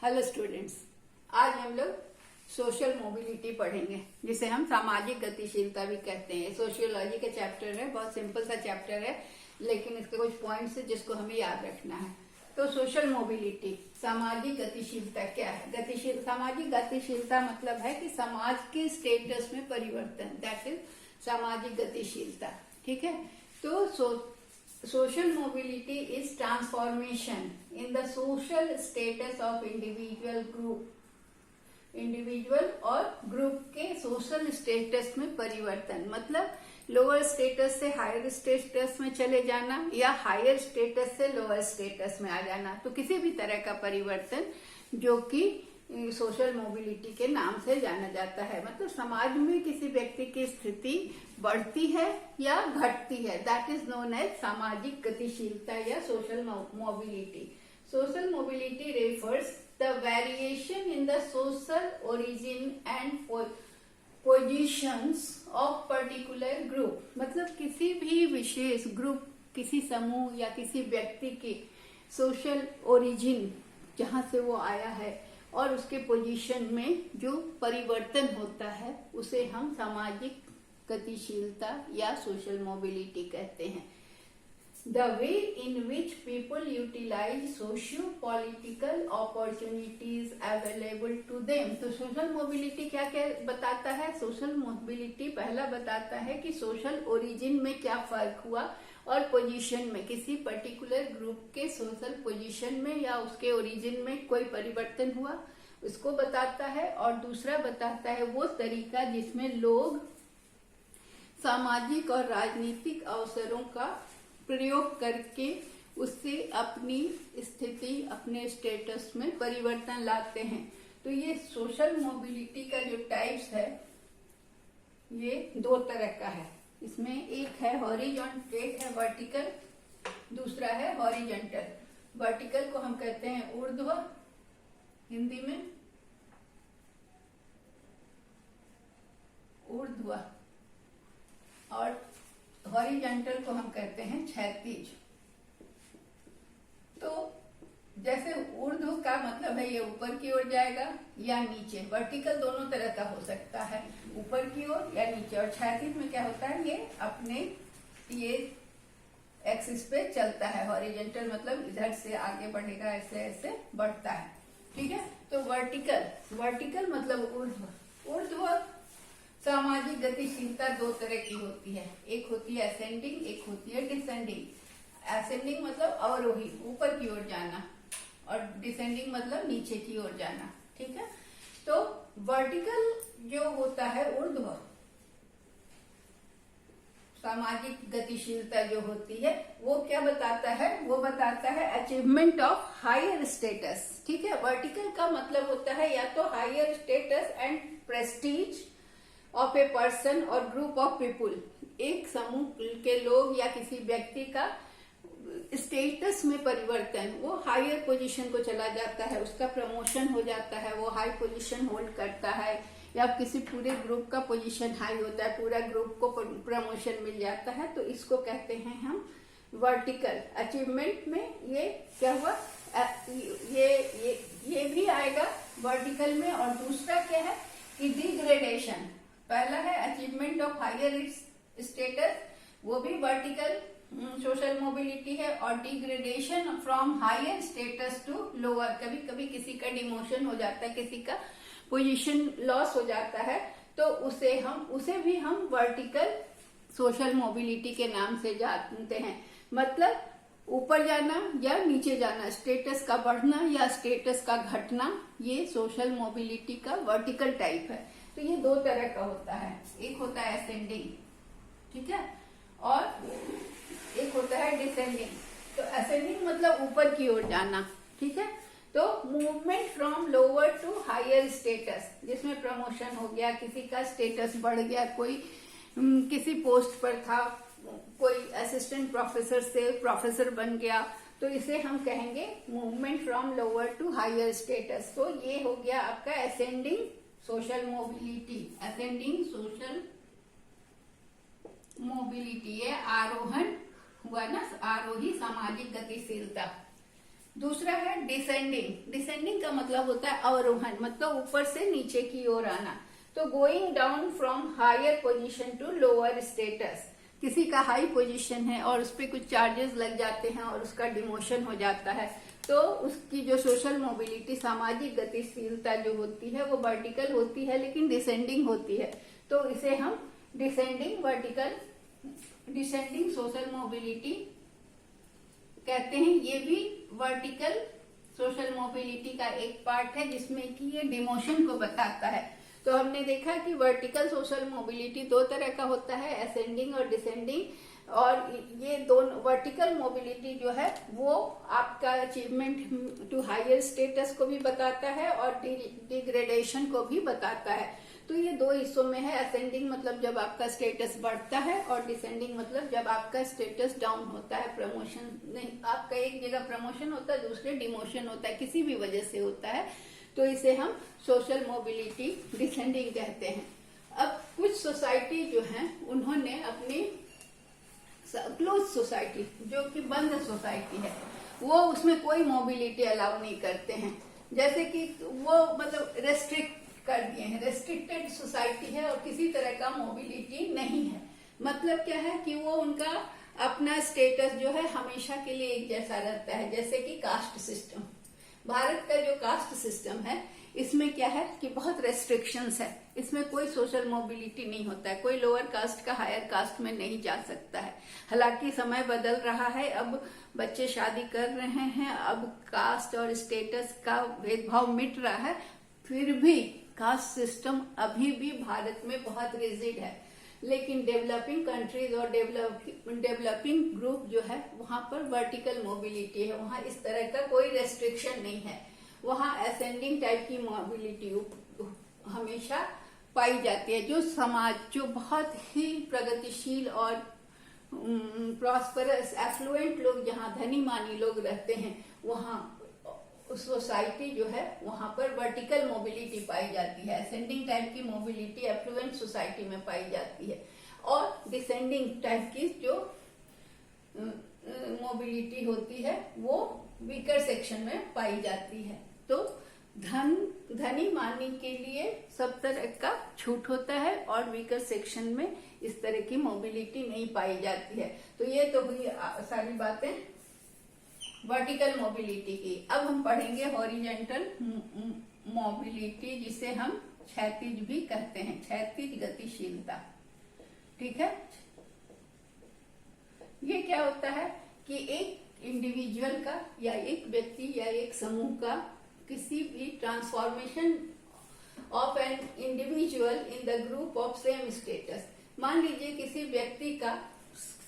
Hello students, आज हम लोग सोशल मोबिलिटी पढ़ेंगे, जिसे हम सामाजिक गतिशीलता भी कहते हैं। सोशियोलॉजी का चैप्टर है, बहुत सिंपल सा चैप्टर है, लेकिन इसके कुछ पॉइंट्स है जिसको हमें याद रखना है। तो सोशल मोबिलिटी, सामाजिक गतिशीलता क्या है? सामाजिक गतिशीलता मतलब है कि समाज के स्टेटस में परिवर्तन, दैट इज सामाजिक गतिशीलता। ठीक है। तो social mobility is transformation in the social status of individual और ग्रुप के सोशल स्टेटस में परिवर्तन, मतलब लोअर स्टेटस से हायर स्टेटस में चले जाना या हायर स्टेटस से लोअर स्टेटस में आ जाना। तो किसी भी तरह का परिवर्तन जो कि सोशल मोबिलिटी के नाम से जाना जाता है, मतलब समाज में किसी व्यक्ति की स्थिति बढ़ती है या घटती है, दैट इज नोन एज सामाजिक गतिशीलता या social mobility. Social mobility refers the variation in the social origin and positions of particular group, मतलब किसी भी विशेष ग्रुप, किसी समूह या किसी व्यक्ति के सोशल ओरिजिन जहां से वो आया है और उसके पोजीशन में जो परिवर्तन होता है उसे हम सामाजिक गतिशीलता या सोशल मोबिलिटी कहते हैं। The way in which people utilize socio political opportunities available to them. तो सोशल मोबिलिटी क्या क्या बताता है? सोशल मोबिलिटी पहला बताता है कि सोशल ओरिजिन में क्या फर्क हुआ और पोजीशन में, किसी पर्टिकुलर ग्रुप के सोशल पोजीशन में या उसके ओरिजिन में कोई परिवर्तन हुआ, उसको बताता है। और दूसरा बताता है वो तरीका जिसमें लोग सामाजिक और राजनीतिक अवसरों का प्रयोग करके उससे अपनी स्थिति, अपने स्टेटस में परिवर्तन लाते हैं। तो ये सोशल मोबिलिटी का जो टाइप्स है ये दो तरह का है। इसमें एक है हॉरिजॉन्टल, एक है वर्टिकल, दूसरा है हॉरिजॉन्टल। वर्टिकल को हम कहते हैं ऊर्ध्व हिंदी में, ऊर्ध्व, और हॉरिजॉन्टल को हम कहते हैं क्षैतिज। तो जैसे ऊर्ध्व का मतलब है ये ऊपर की ओर जाएगा या नीचे, वर्टिकल दोनों तरह का हो सकता है, ऊपर की ओर या नीचे। और क्षैतिज में क्या होता है, ये अपने ये एक्सिस पे चलता है। हॉरिजॉन्टल मतलब इधर से आगे बढ़ेगा, ऐसे ऐसे बढ़ता है। ठीक है। तो वर्टिकल मतलब ऊर्ध्व। ऊर्ध्व सामाजिक गतिशीलता दो तरह की होती है, एक होती है असेंडिंग, एक होती है डिसेंडिंग। असेंडिंग मतलब अवरोही, ऊपर की ओर जाना, और डिसेंडिंग मतलब नीचे की ओर जाना। ठीक है। तो वर्टिकल जो होता है ऊर्ध्व सामाजिक गतिशीलता जो होती है वो क्या बताता है? वो बताता है अचीवमेंट ऑफ हायर स्टेटस। ठीक है। वर्टिकल का मतलब होता है या तो higher status and prestige of a person और ग्रुप ऑफ पीपुल, एक समूह के लोग या किसी व्यक्ति का स्टेटस में परिवर्तन, वो हायर पोजीशन को चला जाता है, उसका प्रमोशन हो जाता है, वो हाई पोजीशन होल्ड करता है, या किसी पूरे ग्रुप का पोजीशन हाई होता है, पूरा ग्रुप को प्रमोशन मिल जाता है। तो इसको कहते हैं हम वर्टिकल। अचीवमेंट में ये क्या हुआ, ये भी आएगा वर्टिकल में। और दूसरा क्या है कि डिग्रेडेशन। पहला है अचीवमेंट ऑफ हायर स्टेटस, वो भी वर्टिकल सोशल मोबिलिटी है। और degradation from higher status to lower, कभी कभी किसी का डिमोशन हो जाता है, किसी का पोजीशन लॉस हो जाता है, तो उसे भी हम वर्टिकल सोशल मोबिलिटी के नाम से जानते हैं। मतलब ऊपर जाना या नीचे जाना, स्टेटस का बढ़ना या स्टेटस का घटना, ये सोशल मोबिलिटी का वर्टिकल टाइप है। तो ये दो तरह का होता है, एक होता है असेंडिंग, ठीक है, और एक होता है डिसेंडिंग। तो असेंडिंग मतलब ऊपर की ओर जाना। ठीक है। तो movement from lower to higher status, जिसमें प्रमोशन हो गया, किसी का स्टेटस बढ़ गया, कोई किसी पोस्ट पर था, कोई असिस्टेंट प्रोफेसर से प्रोफेसर बन गया, तो इसे हम कहेंगे movement from lower to higher status. तो ये हो गया आपका ascending social mobility. Ascending social mobility, ये आरोहण हुआ ना, आरोही सामाजिक गतिशीलता। दूसरा है डिसेंडिंग। डिसेंडिंग का मतलब होता है अवरोहण, मतलब ऊपर से नीचे की ओर आना। तो going down from higher position to lower status. किसी का हाई पोजीशन है और उस पर कुछ चार्जेस लग जाते हैं और उसका डिमोशन हो जाता है, तो उसकी जो सोशल मोबिलिटी, सामाजिक गतिशीलता जो होती है वो वर्टिकल होती है लेकिन डिसेंडिंग होती है। तो इसे हम डिसेंडिंग सोशल मोबिलिटी कहते हैं। ये भी वर्टिकल सोशल मोबिलिटी का एक पार्ट है जिसमें कि ये डिमोशन को बताता है। तो हमने देखा कि वर्टिकल सोशल मोबिलिटी दो तरह का होता है, असेंडिंग और डिसेंडिंग। और ये दोनों, वर्टिकल मोबिलिटी जो है वो आपका अचीवमेंट टू हायर स्टेटस को भी बताता है और डिग्रेडेशन को भी बताता है। तो ये दो हिस्सों में है। असेंडिंग मतलब जब आपका स्टेटस बढ़ता है और डिसेंडिंग मतलब जब आपका स्टेटस डाउन होता है, प्रमोशन नहीं, आपका एक जगह प्रमोशन होता है, दूसरे डिमोशन होता है, किसी भी वजह से होता है, तो इसे हम सोशल मोबिलिटी डिसेंडिंग कहते हैं। अब कुछ सोसाइटी जो है उन्होंने अपनी क्लोज सोसाइटी, जो कि बंद सोसाइटी है, वो उसमें कोई मोबिलिटी अलाउ नहीं करते हैं। जैसे कि वो मतलब रेस्ट्रिक्ट कर दिए हैं, रेस्ट्रिक्टेड सोसाइटी है और किसी तरह का मोबिलिटी नहीं है। मतलब क्या है कि वो उनका अपना स्टेटस जो है हमेशा के लिए एक जैसा रहता है। जैसे कि कास्ट सिस्टम, भारत का जो कास्ट सिस्टम है इसमें क्या है कि बहुत रेस्ट्रिक्शंस है, इसमें कोई सोशल मोबिलिटी नहीं होता है, कोई लोअर कास्ट का हायर कास्ट में नहीं जा सकता है। हालांकि समय बदल रहा है, अब बच्चे शादी कर रहे हैं, अब कास्ट और स्टेटस का भेदभाव मिट रहा है, फिर भी कास्ट सिस्टम अभी भी भारत में बहुत रिजिड है। लेकिन डेवलपिंग कंट्रीज और डेवलपिंग ग्रुप जो है वहां पर वर्टिकल मोबिलिटी है, वहां इस तरह का कोई रेस्ट्रिक्शन नहीं है। वहां असेंडिंग टाइप की मोबिलिटी हमेशा पाई जाती है। जो समाज, जो बहुत ही प्रगतिशील और प्रॉस्परस एफ्लुएंट लोग, जहाँ धनी मानी लोग रहते हैं, वहां सोसाइटी जो है वहां पर वर्टिकल मोबिलिटी पाई जाती है। असेंडिंग टाइप की मोबिलिटी एफ्लुएंट सोसाइटी में पाई जाती है और डिसेंडिंग टाइप की जो मोबिलिटी होती है वो वीकर सेक्शन में पाई जाती है। तो धनी मानी के लिए सब तरह का छूट होता है और वीकर सेक्शन में इस तरह की मोबिलिटी नहीं पाई जाती है। तो ये तो हुई सारी बातें वर्टिकल मोबिलिटी की। अब हम पढ़ेंगे हॉरिजेंटल मोबिलिटी, जिसे हम क्षैतिज भी कहते हैं, क्षैतिज गतिशीलता। ठीक है, ये क्या होता है कि एक इंडिविजुअल का या एक व्यक्ति या एक समूह का किसी भी transformation of an individual in the group of same status. मान लीजिए किसी व्यक्ति का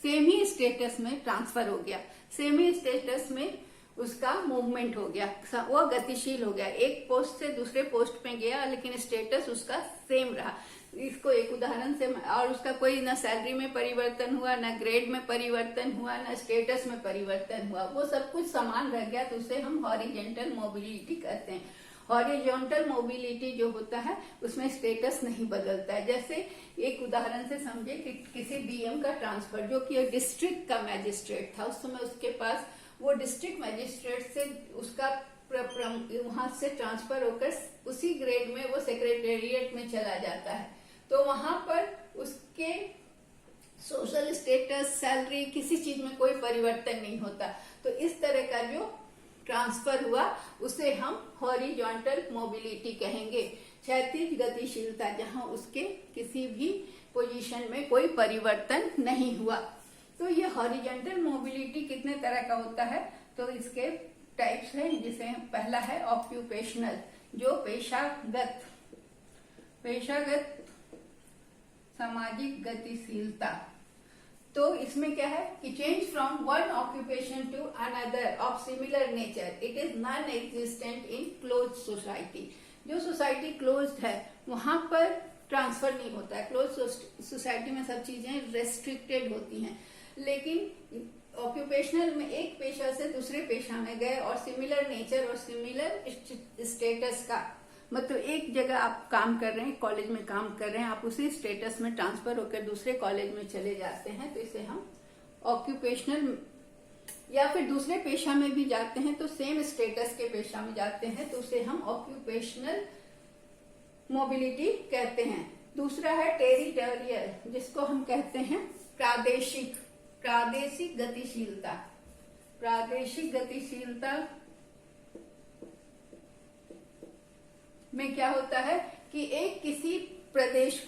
सेम ही स्टेटस में ट्रांसफर हो गया, सेम ही स्टेटस में उसका मूवमेंट हो गया, वो गतिशील हो गया, एक पोस्ट से दूसरे पोस्ट पे गया लेकिन स्टेटस उसका सेम रहा। इसको एक उदाहरण से, और उसका कोई ना सैलरी में परिवर्तन हुआ, ना ग्रेड में परिवर्तन हुआ, ना स्टेटस में परिवर्तन हुआ, वो सब कुछ समान रह गया, तो उसे हम हॉरिजेंटल मोबिलिटी कहते हैं। हॉरिजॉन्टल मोबिलिटी जो होता है उसमें स्टेटस नहीं बदलता है। जैसे एक उदाहरण से समझे कि किसी डीएम का ट्रांसफर, जो कि एक डिस्ट्रिक्ट का मैजिस्ट्रेट था, उस समय उसके पास वो डिस्ट्रिक्ट मैजिस्ट्रेट से उसका वहां से ट्रांसफर होकर उसी ग्रेड में वो सेक्रेटेरिएट में चला जाता है, तो वहां पर उसके सोशल स्टेटस, सैलरी, किसी चीज में कोई परिवर्तन नहीं होता। तो इस तरह का जो ट्रांसफर हुआ उसे हम हॉरिजॉन्टल मोबिलिटी कहेंगे, क्षैतिज गतिशीलता, जहां उसके किसी भी पोजीशन में कोई परिवर्तन नहीं हुआ। तो ये हॉरिजॉन्टल मोबिलिटी कितने तरह का होता है, तो इसके टाइप्स हैं। जिसे पहला है ऑक्यूपेशनल, जो पेशागत सामाजिक गतिशीलता। तो इसमें क्या है कि change from one occupation to another of similar nature, it is non existent in close society. जो सोसाइटी क्लोज्ड है वहां पर ट्रांसफर नहीं होता है। क्लोज सोसाइटी में सब चीजें रेस्ट्रिक्टेड होती हैं, लेकिन ऑक्यूपेशनल में एक पेशा से दूसरे पेशा में गए और सिमिलर नेचर और सिमिलर स्टेटस का, मतलब एक जगह आप काम कर रहे हैं, कॉलेज में काम कर रहे हैं, आप उसी स्टेटस में ट्रांसफर होकर दूसरे कॉलेज में चले जाते हैं, तो इसे हम ऑक्यूपेशनल या फिर दूसरे पेशा में भी जाते हैं तो सेम स्टेटस के पेशा में जाते हैं तो उसे हम ऑक्यूपेशनल मोबिलिटी कहते हैं। दूसरा है टेरिटोरियल, जिसको हम कहते हैं प्रादेशिक गतिशीलता। प्रादेशिक गतिशीलता में क्या होता है कि एक प्रदेश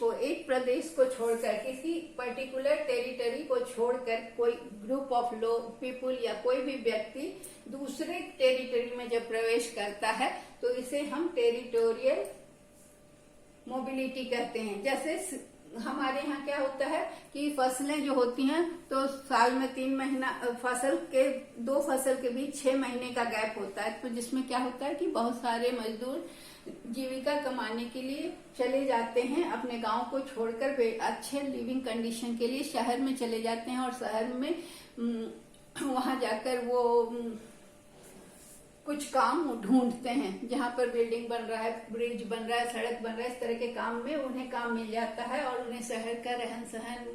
को छोड़कर, किसी पर्टिकुलर टेरिटरी को छोड़कर कोई ग्रुप ऑफ लोग, पीपुल या कोई भी व्यक्ति दूसरे टेरिटरी में जब प्रवेश करता है तो इसे हम टेरिटोरियल मोबिलिटी कहते हैं। जैसे हमारे यहाँ क्या होता है कि फसलें जो होती हैं तो साल में 3 महीना दो फसल के बीच 6 महीने का गैप होता है, तो जिसमें क्या होता है कि बहुत सारे मजदूर जीविका कमाने के लिए चले जाते हैं, अपने गांव को छोड़कर वे अच्छे लिविंग कंडीशन के लिए शहर में चले जाते हैं और शहर में वहां जाकर वो कुछ काम ढूंढते हैं, जहां पर बिल्डिंग बन रहा है, ब्रिज बन रहा है, सड़क बन रहा है, इस तरह के काम में उन्हें काम मिल जाता है और उन्हें शहर का रहन सहन,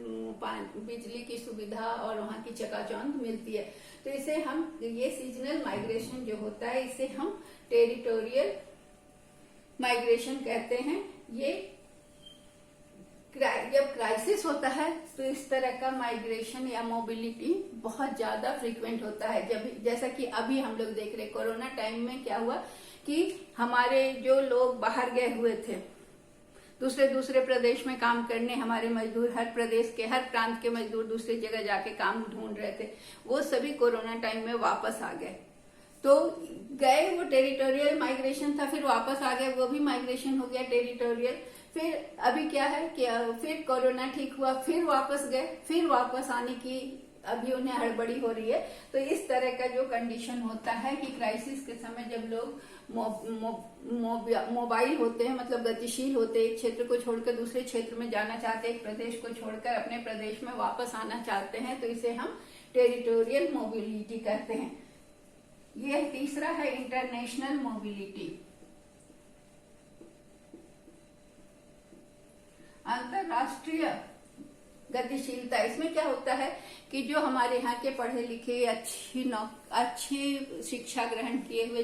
बिजली की सुविधा और वहां की चकाचौंध मिलती है। तो इसे हम, ये सीजनल माइग्रेशन जो होता है इसे हम टेरिटोरियल माइग्रेशन कहते हैं। ये जब क्राइसिस होता है तो इस तरह का माइग्रेशन या मोबिलिटी बहुत ज्यादा फ्रीक्वेंट होता है। जैसा कि अभी हम लोग देख रहे, कोरोना टाइम में क्या हुआ कि हमारे जो लोग बाहर गए हुए थे दूसरे प्रदेश में काम करने, हमारे मजदूर हर प्रदेश के, हर प्रांत के मजदूर दूसरी जगह जाके काम ढूंढ रहे थे, वो सभी कोरोना टाइम में वापस आ गए। तो गए, वो टेरिटोरियल माइग्रेशन था, फिर वापस आ गए, वो भी माइग्रेशन हो गया टेरिटोरियल। फिर अभी क्या है कि फिर कोरोना ठीक हुआ, फिर वापस गए, फिर वापस आने की अभी उन्हें हड़बड़ी हो रही है। तो इस तरह का जो कंडीशन होता है कि क्राइसिस के समय जब लोग मोबाइल होते हैं, मतलब गतिशील होते हैं, एक क्षेत्र को छोड़कर दूसरे क्षेत्र में जाना चाहते हैं, एक प्रदेश को छोड़कर अपने प्रदेश में वापस आना चाहते हैं, तो इसे हम टेरिटोरियल मोबिलिटी कहते हैं। यह तीसरा है इंटरनेशनल मोबिलिटी, अंतरराष्ट्रीय गतिशीलता। इसमें क्या होता है कि जो हमारे यहाँ के पढ़े लिखे, अच्छी शिक्षा ग्रहण किए हुए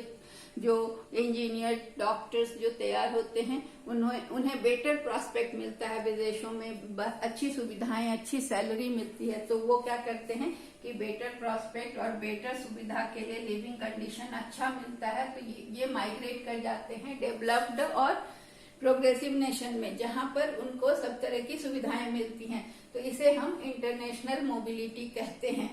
जो इंजीनियर, डॉक्टर्स जो तैयार होते हैं, उन्हें बेटर प्रॉस्पेक्ट मिलता है विदेशों में, अच्छी सुविधाएं, अच्छी सैलरी मिलती है, तो वो क्या करते हैं कि बेटर प्रॉस्पेक्ट और बेटर सुविधा के लिए लिविंग कंडीशन अच्छा मिलता है, तो ये माइग्रेट कर जाते हैं डेवलप्ड और प्रोग्रेसिव नेशन में, जहां पर उनको सब तरह की सुविधाएं मिलती हैं। तो इसे हम इंटरनेशनल मोबिलिटी कहते हैं।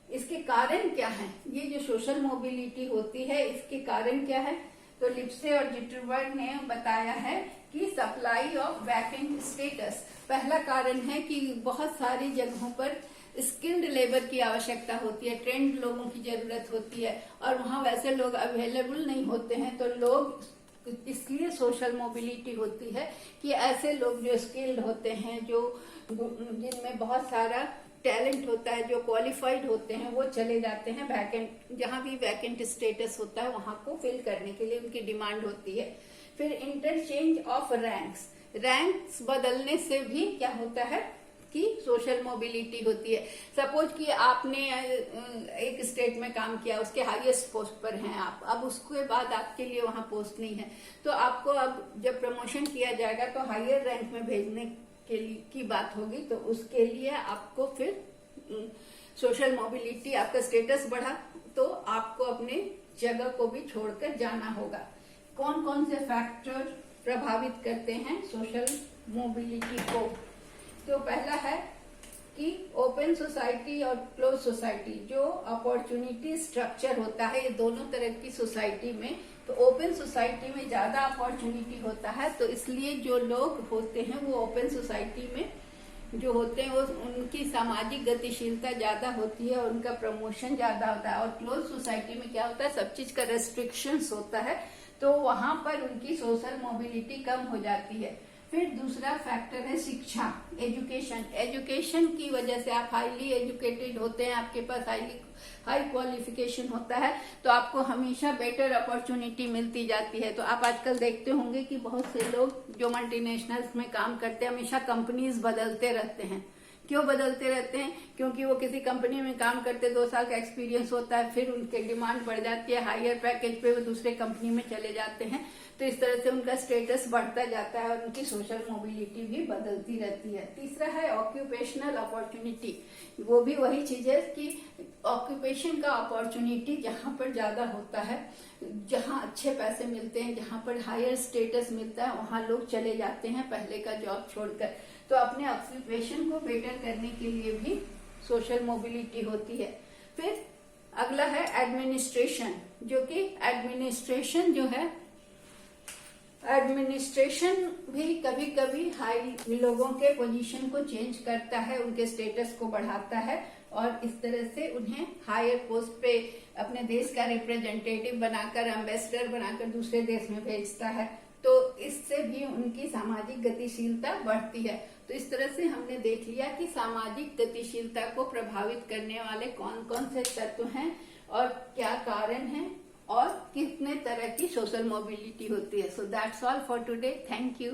इसके कारण क्या है? ये जो सोशल मोबिलिटी होती है, इसके कारण क्या है? तो लिप्से और जिटरबर्ग ने बताया है कि सप्लाई ऑफ वैकेंट स्टेटस। पहला कारण है कि बहुत सारी जगहों पर स्किल्ड लेबर की आवश्यकता होती है, ट्रेंड लोगों की जरूरत होती है और वहां वैसे लोग अवेलेबल नहीं होते हैं, तो लोग, इसलिए सोशल मोबिलिटी होती है कि ऐसे लोग जो स्किल्ड होते हैं, जिनमें बहुत सारा टैलेंट होता है, जो क्वालिफाइड होते हैं, वो चले जाते हैं वैकेंट, जहां भी वैकेंट स्टेटस होता है वहां को फिल करने के लिए उनकी डिमांड होती है। फिर इंटरचेंज ऑफ रैंक्स बदलने से भी क्या होता है कि सोशल मोबिलिटी होती है। सपोज कि आपने एक स्टेट में काम किया, उसके हाईएस्ट पोस्ट पर हैं आप, अब उसके बाद आपके लिए वहां पोस्ट नहीं है, तो आपको अब जब प्रमोशन किया जाएगा तो हायर रैंक में भेजने के लिए की बात होगी, तो उसके लिए आपको फिर सोशल मोबिलिटी, आपका स्टेटस बढ़ा तो आपको अपने जगह को भी छोड़कर जाना होगा। कौन कौन से फैक्टर प्रभावित करते हैं सोशल मोबिलिटी को? तो पहला है कि ओपन सोसाइटी और क्लोज सोसाइटी, जो अपॉर्चुनिटी स्ट्रक्चर होता है, ये दोनों तरह की सोसाइटी में, तो ओपन सोसाइटी में ज्यादा अपॉर्चुनिटी होता है, तो इसलिए जो लोग होते हैं वो ओपन सोसाइटी में जो होते हैं वो उनकी सामाजिक गतिशीलता ज्यादा होती है और उनका प्रमोशन ज्यादा होता है। और क्लोज सोसाइटी में क्या होता है, सब चीज का रेस्ट्रिक्शंस होता है, तो वहां पर उनकी सोशल मोबिलिटी कम हो जाती है। फिर दूसरा फैक्टर है शिक्षा, एजुकेशन की वजह से आप हाईली एजुकेटेड होते हैं, आपके पास हाई क्वालिफिकेशन होता है, तो आपको हमेशा बेटर अपॉर्चुनिटी मिलती जाती है। तो आप आजकल देखते होंगे कि बहुत से लोग जो मल्टीनेशनल्स में काम करते हैं, हमेशा कंपनीज बदलते रहते हैं, क्यों बदलते रहते हैं? क्योंकि वो किसी कंपनी में काम करते 2 साल का एक्सपीरियंस होता है, फिर उनके डिमांड बढ़ जाती है, हायर पैकेज पे वो दूसरे कंपनी में चले जाते हैं। तो इस तरह से उनका स्टेटस बढ़ता जाता है और उनकी सोशल मोबिलिटी भी बदलती रहती है। तीसरा है ऑक्यूपेशनल अपॉर्चुनिटी। वो भी वही चीज है कि ऑक्यूपेशन का अपॉर्चुनिटी जहाँ पर ज्यादा होता है, जहाँ अच्छे पैसे मिलते हैं, जहाँ पर हायर स्टेटस मिलता है, वहां लोग चले जाते हैं पहले का जॉब छोड़कर। तो अपने ऑक्यूपेशन को बेटर करने के लिए भी सोशल मोबिलिटी होती है। फिर अगला है एडमिनिस्ट्रेशन, जो कि एडमिनिस्ट्रेशन जो है, एडमिनिस्ट्रेशन भी कभी कभी हाई लोगों के पोजीशन को चेंज करता है, उनके स्टेटस को बढ़ाता है और इस तरह से उन्हें हायर पोस्ट पे अपने देश का रिप्रेजेंटेटिव बनाकर, एम्बेसडर बनाकर दूसरे देश में भेजता है। तो इससे भी उनकी सामाजिक गतिशीलता बढ़ती है। तो इस तरह से हमने देख लिया कि सामाजिक गतिशीलता को प्रभावित करने वाले कौन कौन से तत्व हैं और क्या कारण हैं और कितने तरह की सोशल मोबिलिटी होती है। So that's all for today. Thank you.